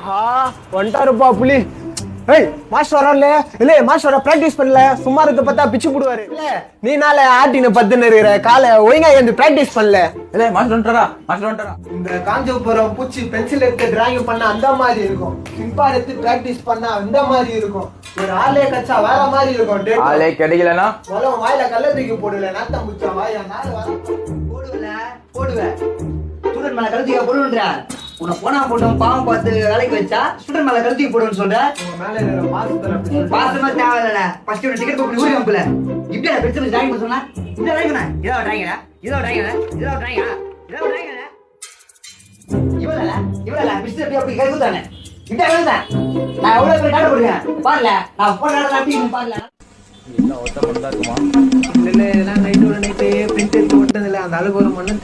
ஆஹா வந்துட்டாருப்பா புலி. ஏய் மாஸ்டர் வரல இல்ல மாஸ்டர் பிராக்டிஸ் பண்ணல சும்மா இருக்க பார்த்தா பிச்சு போடுவாரு. இல்ல நீ நாளை ஆட்டின பத்துன்னு இருக்கிற காலை ஒழுங்கா எழுந்து பிராக்டிஸ் பண்ணல. இல்ல மாஸ்டர் வந்துட்டாரா இந்த காஞ்சிபுரம் பூச்சி பென்சில் எடுத்து டிராயிங் பண்ண அந்த மாதிரி இருக்கும். சிம்பா எடுத்து பிராக்டிஸ் பண்ணா அந்த மாதிரி இருக்கும். ஒரு ஆளே கச்சா வேற மாதிரி இருக்கும். ஆளே கிடைக்கலனா வாயில கல்ல தூக்கி போடுவேன். நாத்தம் முச்சா வாயா போடுவேன் ஸ்டூடெண்ட் மேல கழுத்திக்க போடுன்ற உன்னை போனா போட்டோம் பாவம் பார்த்து வேலைக்கு வச்சா ஸ்டூடெண்ட் மேல கழுத்திக்க போடுவேன்னு சொல்ற. பாசமா தேவையில்ல. ஃபர்ஸ்ட் ஒரு டிக்கெட் போட்டு ஊருக்கு அனுப்பல. இப்படி பெருசு டிராயிங் பண்ண சொன்னா இந்த டிராயிங் இதோ டிராயிங் இவ்வளவு மிஸ்டர் அப்படி கை குத்தானே இப்படி அவ்வளவுதான். நான் எவ்வளவு பேர் காட்ட போடுவேன் பாருல. நான் போன நேரம் பாருல என்ன ஒத்த மட்டும் தான் இருக்குமா? இல்ல இதெல்லாம் நைட்டு பிரிண்ட் எடுத்து விட்டதில்ல. அந்த அளவுக்கு ஒரு மண்ணு